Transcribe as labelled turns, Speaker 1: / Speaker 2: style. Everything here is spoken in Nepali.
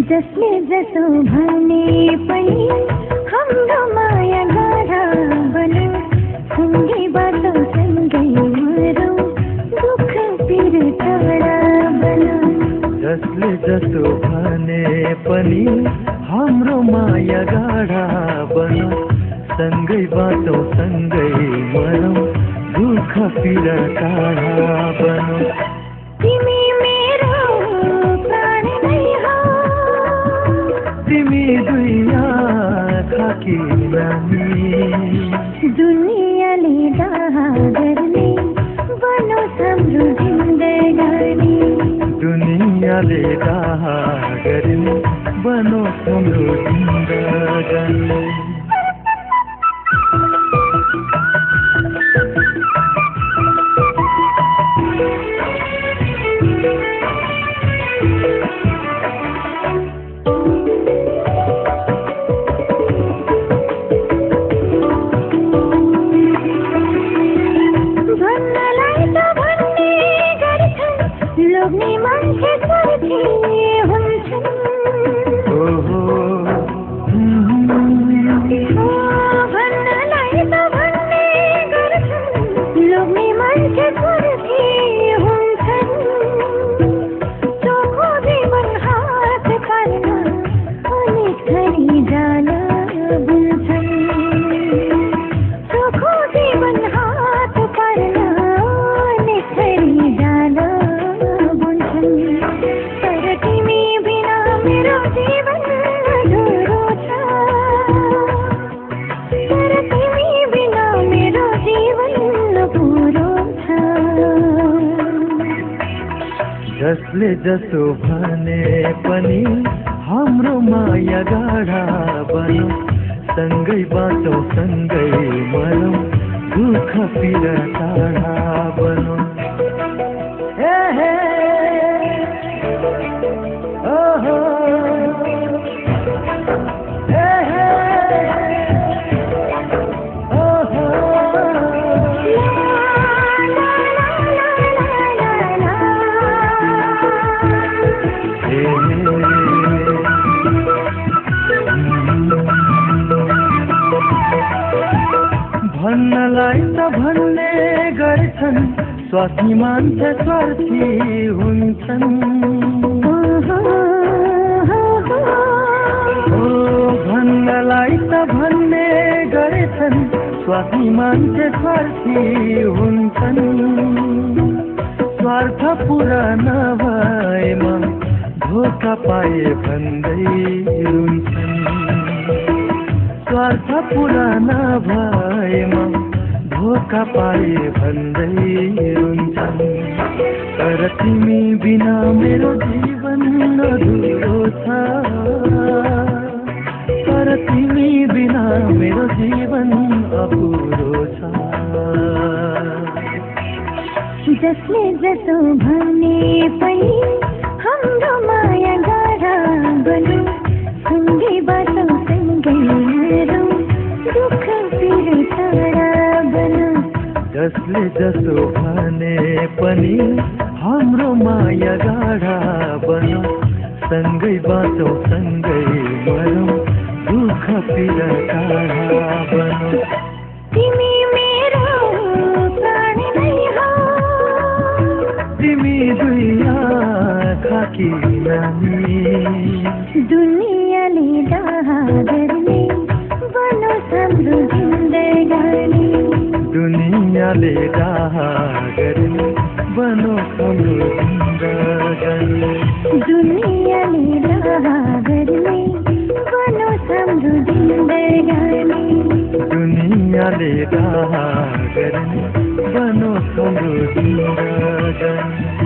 Speaker 1: जसले जसो भने पनि हाम्रो माया गाढा बनौ, सँगै बाटो सँगै मरौ, दुःख पिर टाढा बनौ।
Speaker 2: जसले जसो भने पनि हाम्रो माया गाढा बनौ, सँगै बाटो सँगै मरौ, दुःख पिर टाढा बनौ।
Speaker 1: तिमी मेरो प्राण नै हो,
Speaker 2: तिमी दुई आँखाकी रानी,
Speaker 1: दुनियाँले डाह गर्ने बनोस् हाम्रो जिन्दगानी।
Speaker 2: दुनियाँले डाह गर्ने बनोस् हाम्रो जिन्दगानी।
Speaker 1: लोग्ने मान्छे स्वार्थी हुन्छन्, भन्नलाई त भन्ने गर्छन्, लोग्ने मान्छे स्वार्थी हुन्छन्। चोखो जीवन हात पार्न अनेक थरी जान बुन्छन्, चोखो जीवन हात पार्न अनेक थरी जान। तर तिमी बिना मेरो जीवन अधुरो छ, तर तिमी बिना मेरो जीवन पुरो छ।
Speaker 2: जसले जसो भने पनि हाम्रो माया गाढा बनौ, सँगै बाटो सँगै मरौ, दुःख पिर टाढा बनौ। भन्नलाई त भन्ने गर्छन्, स्वार्थी मान्छे स्वार्थी हुन्छन्। भन्नलाई त भन्ने गर्छन्, स्वार्थी मान्छे स्वार्थी हुन्छन्। स्वार्थ पुरा नभएमा धोका पाए भन्दै रुन्छन्, स्वार्थ पुरा नभएमा धोका पाए भन्दै रुन्छन्। तर तिमी बिना मेरो जीवन अधुरो छ, तर तिमी बिना मेरो जीवन अपुरो छ।
Speaker 1: जसले जसो भने पनि हाम्रो माया गाढा बनौ, सँगै बाटो सँगै मरौ, दुःख पिर टाढा बनौ।
Speaker 2: जसले जसो भने पनि हाम्रो माया गाढा बनौ, सँगै बाटो सँगै मरौ, दुःख पिर टाढा बनौ।
Speaker 1: तिमी मेरो प्राण नै हो,
Speaker 2: तिमी दुई आँखाकी रानी,
Speaker 1: दुनियाँले डाह गर्ने बनोस् हाम्रो जिन्दगानी।
Speaker 2: दुनियाँले डाह गर्ने बनोस् हाम्रो जिन्दगानी।
Speaker 1: दुनियाँले डाह गर्ने बनोस् हाम्रो जिन्दगानी।
Speaker 2: दुनियाँले डाह गर्ने बनोस् हाम्रो जिन्दगानी।